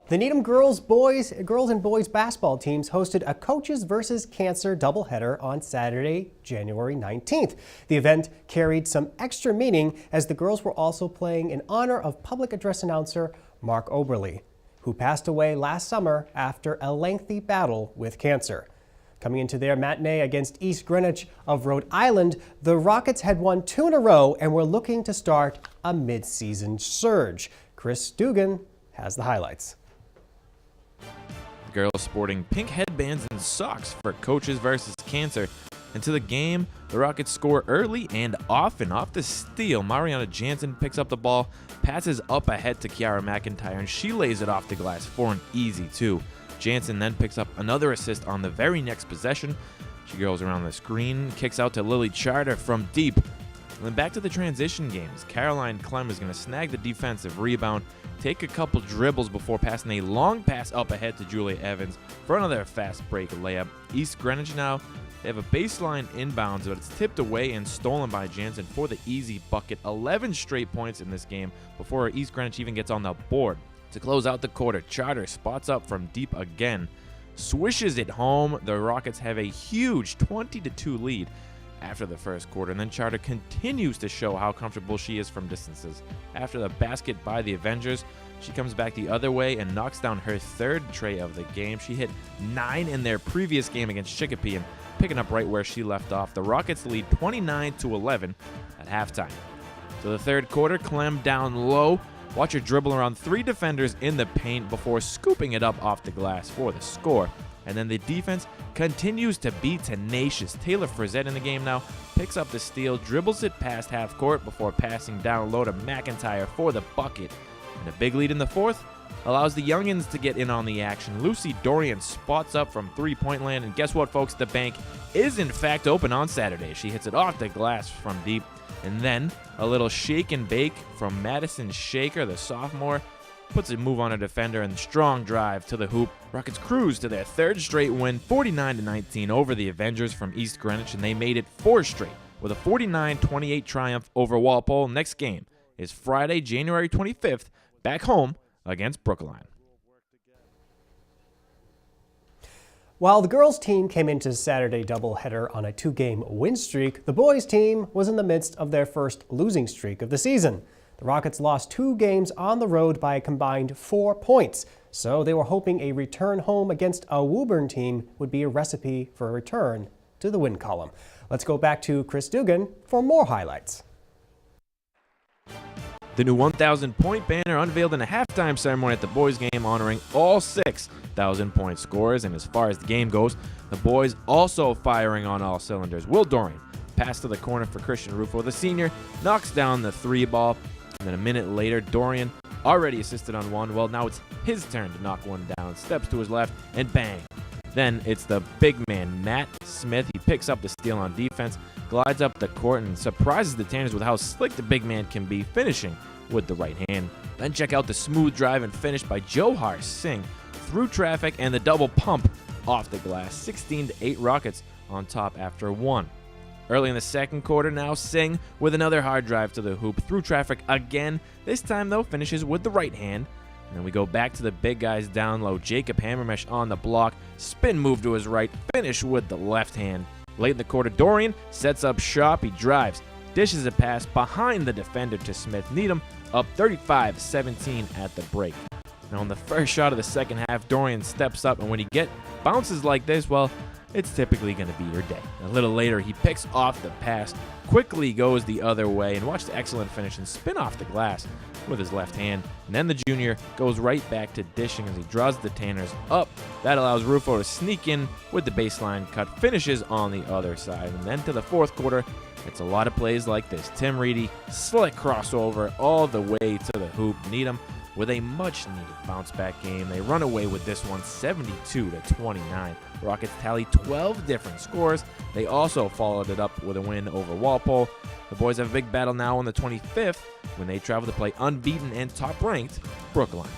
The Needham girls and boys basketball teams hosted a Coaches versus Cancer doubleheader on Saturday, January 19th. The event carried some extra meaning as the girls were also playing in honor of public address announcer Mark Oberle, who passed away last summer after a lengthy battle with cancer. Coming into their matinee against East Greenwich of Rhode Island, the Rockets had won 2 in a row and were looking to start a mid-season surge. Chris Dugan has the highlights. Girls sporting pink headbands and socks for Coaches versus Cancer. Into the game, the Rockets score early and often. Off the steal, Mariana Jansen picks up the ball, passes up ahead to Kiara McIntyre, and she lays it off the glass for an easy 2. Jansen then picks up another assist on the very next possession. She goes around the screen, kicks out to Lily Charter from deep. And then back to the transition games. Caroline Clem is going to snag the defensive rebound, take a couple dribbles before passing a long pass up ahead to Julia Evans for another fast break layup. East Greenwich now, they have a baseline inbounds, but it's tipped away and stolen by Jansen for the easy bucket. 11 straight points in this game before East Greenwich even gets on the board. To close out the quarter, Charter spots up from deep again, swishes it home. The Rockets have a huge 20-2 lead after the first quarter, and then Charter continues to show how comfortable she is from distances. After the basket by the Avengers, she comes back the other way and knocks down her 3rd tray of the game. She hit 9 in their previous game against Chicopee and picking up right where she left off. The Rockets lead 29-11 at halftime. So the third quarter, Clem down low. Watch her dribble around 3 defenders in the paint before scooping it up off the glass for the score. And then the defense continues to be tenacious. Taylor Frizette in the game now picks up the steal, dribbles it past half court before passing down low to McIntyre for the bucket. And a big lead in the fourth allows the youngins to get in on the action. Lucy Dorian spots up from 3-point land, and guess what, folks? The bank is in fact open on Saturday. She hits it off the glass from deep. And then a little shake and bake from Madison Shaker, the sophomore, puts a move on a defender and strong drive to the hoop. Rockets cruise to their 3rd straight win, 49-19 over the Avengers from East Greenwich, and they made it 4 straight with a 49-28 triumph over Walpole. Next game is Friday, January 25th, back home against Brookline. While the girls' team came into Saturday doubleheader on a 2-game win streak, the boys' team was in the midst of their first losing streak of the season. The Rockets lost 2 games on the road by a combined 4 points, so they were hoping a return home against a Woburn team would be a recipe for a return to the win column. Let's go back to Chris Dugan for more highlights. The new 1,000-point banner unveiled in a halftime ceremony at the boys' game, honoring all 6 1,000-point scorers. And as far as the game goes, the boys also firing on all cylinders. Will Dorian pass to the corner for Christian Rufo. The senior knocks down the 3 ball. And then a minute later, Dorian already assisted on one. Well, now it's his turn to knock one down. Steps to his left and bang. Then it's the big man, Matt Smith. He picks up the steal on defense, glides up the court, and surprises the Tanners with how slick the big man can be, finishing with the right hand. Then check out the smooth drive and finish by Johar Singh through traffic and the double pump off the glass. 16-8 Rockets on top after 1. Early in the second quarter now, Singh with another hard drive to the hoop through traffic again. This time, though, finishes with the right hand. And then we go back to the big guys down low. Jacob Hammermesh on the block. Spin move to his right. Finish with the left hand. Late in the quarter, Dorian sets up shop. He drives. Dishes a pass behind the defender to Smith. Needham up 35-17 at the break. Now on the first shot of the second half, Dorian steps up. And when you get bounces like this, well, it's typically going to be your day. A little later, he picks off the pass, quickly goes the other way, and watch the excellent finish and spin off the glass with his left hand. And then the junior goes right back to dishing as he draws the Tanners up. That allows Rufo to sneak in with the baseline cut, finishes on the other side. And then to the fourth quarter, it's a lot of plays like this. Tim Reedy, slick crossover all the way to the hoop. Needham with a much-needed bounce-back game. They run away with this one 72-29. Rockets tally 12 different scores. They also followed it up with a win over Walpole. The boys have a big battle now on the 25th when they travel to play unbeaten and top-ranked Brookline.